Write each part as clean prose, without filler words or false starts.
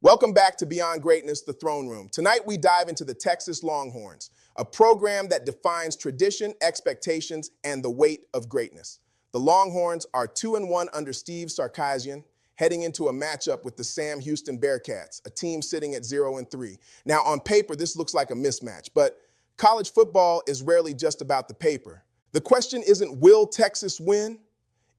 Welcome back to Beyond Greatness, the Throne Room. Tonight we dive into the Texas Longhorns, a program that defines tradition, expectations, and the weight of greatness. The Longhorns are 2-1 under Steve Sarkisian, heading into a matchup with the Sam Houston Bearkats, a team sitting at 0-3. Now, on paper, this looks like a mismatch, but college football is rarely just about the paper. The question isn't, will Texas win?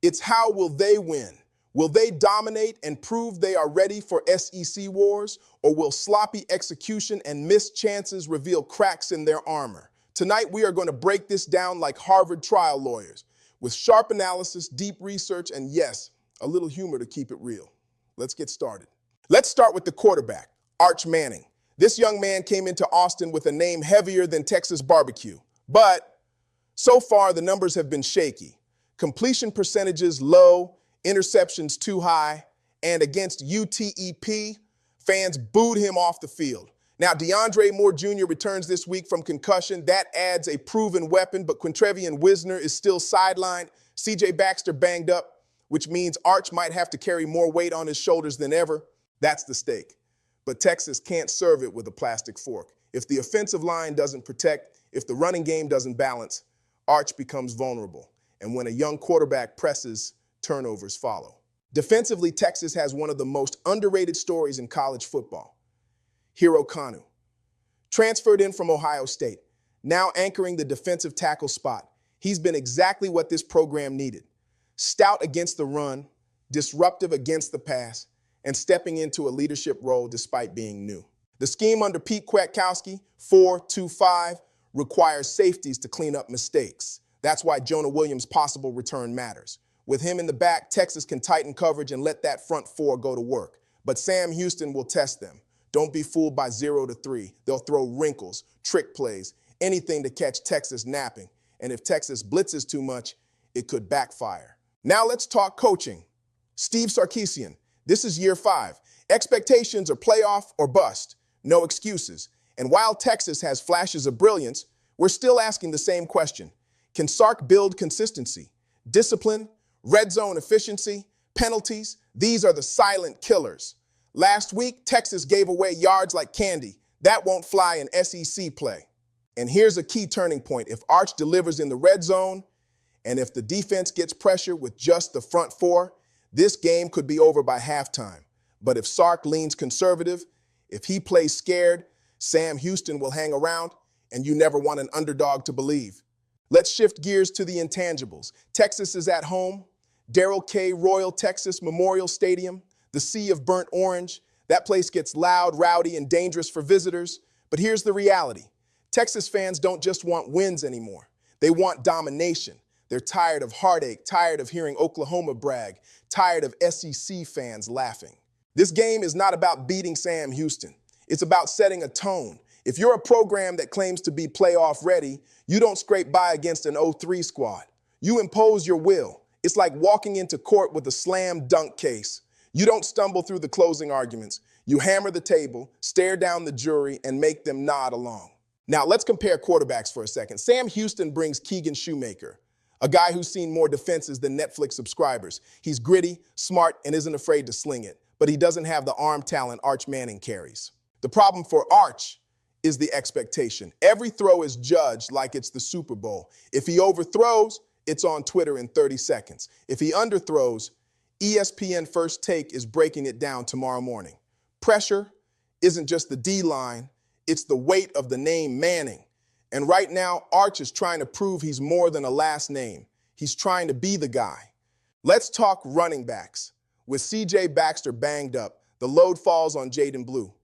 It's how will they win? Will they dominate and prove they are ready for SEC wars, or will sloppy execution and missed chances reveal cracks in their armor? Tonight, we are going to break this down like Harvard trial lawyers, with sharp analysis, deep research, and yes, a little humor to keep it real. Let's get started. Let's start with the quarterback, Arch Manning. This young man came into Austin with a name heavier than Texas barbecue, but so far the numbers have been shaky. Completion percentages low, interceptions too high, and against UTEP, fans booed him off the field. Now, DeAndre Moore Jr. returns this week from concussion. That adds a proven weapon, but Quintrevian Wisner is still sidelined. C.J. Baxter banged up, which means Arch might have to carry more weight on his shoulders than ever. That's the stake. But Texas can't serve it with a plastic fork. If the offensive line doesn't protect, if the running game doesn't balance, Arch becomes vulnerable. And when a young quarterback presses, turnovers follow. Defensively, Texas has one of the most underrated stories in college football. Hero Kanu, transferred in from Ohio State, now anchoring the defensive tackle spot. He's been exactly what this program needed. Stout against the run, disruptive against the pass, and stepping into a leadership role despite being new. The scheme under Pete Kwiatkowski, 4-2-5, requires safeties to clean up mistakes. That's why Jonah Williams' possible return matters. With him in the back, Texas can tighten coverage and let that front four go to work. But Sam Houston will test them. Don't be fooled by 0-3. They'll throw wrinkles, trick plays, anything to catch Texas napping. And if Texas blitzes too much, it could backfire. Now let's talk coaching. Steve Sarkisian. This is year 5. Expectations are playoff or bust. No excuses. And while Texas has flashes of brilliance, we're still asking the same question. Can Sark build consistency? Discipline? Red zone efficiency, penalties, these are the silent killers. Last week, Texas gave away yards like candy. That won't fly in SEC play. And here's a key turning point. If Arch delivers in the red zone, and if the defense gets pressure with just the front four, this game could be over by halftime. But if Sark leans conservative, if he plays scared, Sam Houston will hang around, and you never want an underdog to believe. Let's shift gears to the intangibles. Texas is at home. Darrell K. Royal Texas Memorial Stadium, the sea of burnt orange. That place gets loud, rowdy, and dangerous for visitors. But here's the reality. Texas fans don't just want wins anymore. They want domination. They're tired of heartache, tired of hearing Oklahoma brag, tired of SEC fans laughing. This game is not about beating Sam Houston. It's about setting a tone. If you're a program that claims to be playoff ready, you don't scrape by against an 0-3 squad. You impose your will. It's like walking into court with a slam dunk case. You don't stumble through the closing arguments. You hammer the table, stare down the jury, and make them nod along. Now, let's compare quarterbacks for a second. Sam Houston brings Keegan Shoemaker, a guy who's seen more defenses than Netflix subscribers. He's gritty, smart, and isn't afraid to sling it. But he doesn't have the arm talent Arch Manning carries. The problem for Arch is the expectation. Every throw is judged like it's the Super Bowl. If he overthrows, it's on Twitter in 30 seconds. If he underthrows, ESPN First Take is breaking it down tomorrow morning. Pressure isn't just the D-line, it's the weight of the name Manning. And right now, Arch is trying to prove he's more than a last name. He's trying to be the guy. Let's talk running backs. With C.J. Baxter banged up, the load falls on Jaden Blue.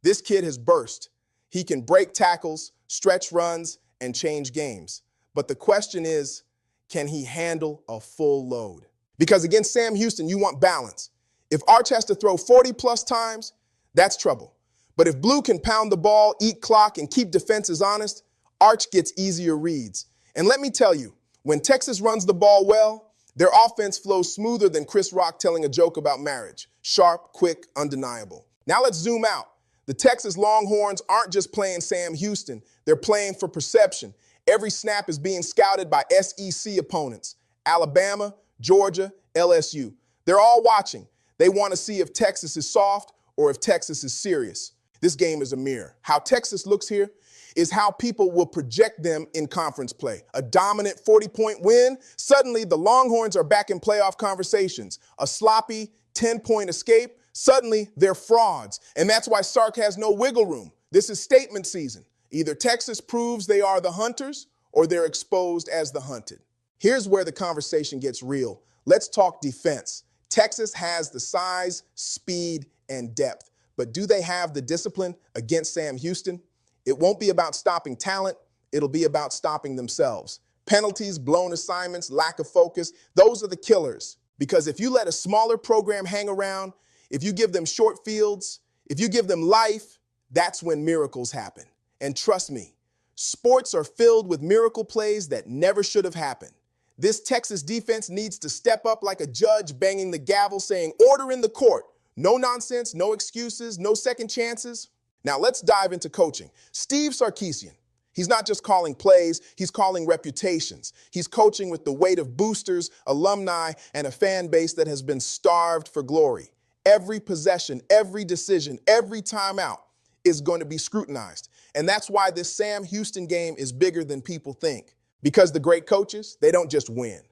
This kid has burst. He can break tackles, stretch runs, and change games. But the question is, can he handle a full load? Because against Sam Houston, you want balance. If Arch has to throw 40-plus times, that's trouble. But if Blue can pound the ball, eat clock, and keep defenses honest, Arch gets easier reads. And let me tell you, when Texas runs the ball well, their offense flows smoother than Chris Rock telling a joke about marriage. Sharp, quick, undeniable. Now let's zoom out. The Texas Longhorns aren't just playing Sam Houston. They're playing for perception. Every snap is being scouted by SEC opponents. Alabama, Georgia, LSU. They're all watching. They want to see if Texas is soft or if Texas is serious. This game is a mirror. How Texas looks here is how people will project them in conference play. A dominant 40-point win, suddenly the Longhorns are back in playoff conversations. A sloppy 10-point escape, suddenly they're frauds. And that's why Sark has no wiggle room. This is statement season. Either Texas proves they are the hunters or they're exposed as the hunted. Here's where the conversation gets real. Let's talk defense. Texas has the size, speed, and depth. But do they have the discipline against Sam Houston? It won't be about stopping talent. It'll be about stopping themselves. Penalties, blown assignments, lack of focus, those are the killers. Because if you let a smaller program hang around, if you give them short fields, if you give them life, that's when miracles happen. And trust me, sports are filled with miracle plays that never should have happened. This Texas defense needs to step up like a judge banging the gavel saying, order in the court. No nonsense, no excuses, no second chances. Now let's dive into coaching. Steve Sarkisian, he's not just calling plays, he's calling reputations. He's coaching with the weight of boosters, alumni, and a fan base that has been starved for glory. Every possession, every decision, every timeout is going to be scrutinized. And that's why this Sam Houston game is bigger than people think. Because the great coaches, they don't just win.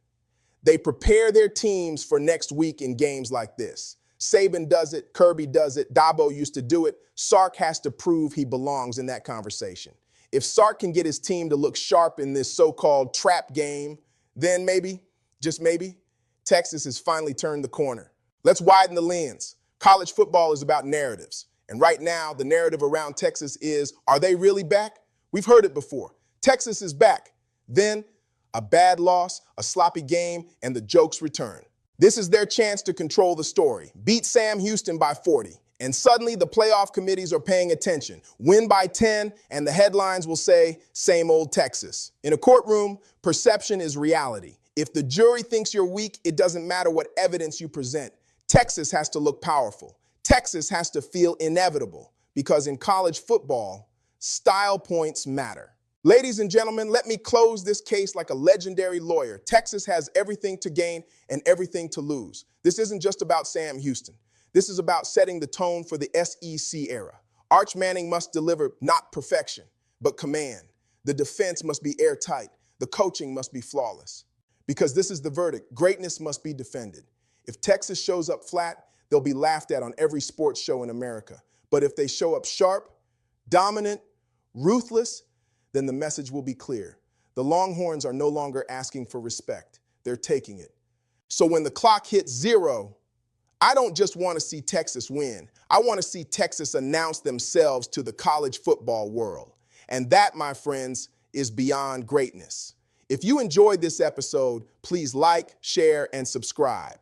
They prepare their teams for next week in games like this. Saban does it, Kirby does it, Dabo used to do it. Sark has to prove he belongs in that conversation. If Sark can get his team to look sharp in this so-called trap game, then maybe, just maybe, Texas has finally turned the corner. Let's widen the lens. College football is about narratives. And right now, the narrative around Texas is, are they really back? We've heard it before. Texas is back. Then, a bad loss, a sloppy game, and the jokes return. This is their chance to control the story. Beat Sam Houston by 40. And suddenly the playoff committees are paying attention. Win by 10, and the headlines will say, same old Texas. In a courtroom, perception is reality. If the jury thinks you're weak, it doesn't matter what evidence you present. Texas has to look powerful. Texas has to feel inevitable. Because in college football, style points matter. Ladies and gentlemen, let me close this case like a legendary lawyer. Texas has everything to gain and everything to lose. This isn't just about Sam Houston. This is about setting the tone for the SEC era. Arch Manning must deliver not perfection, but command. The defense must be airtight. The coaching must be flawless. Because this is the verdict. Greatness must be defended. If Texas shows up flat, they'll be laughed at on every sports show in America. But if they show up sharp, dominant, ruthless, then the message will be clear. The Longhorns are no longer asking for respect. They're taking it. So when the clock hits 0, I don't just want to see Texas win. I want to see Texas announce themselves to the college football world. And that, my friends, is beyond greatness. If you enjoyed this episode, please like, share, and subscribe.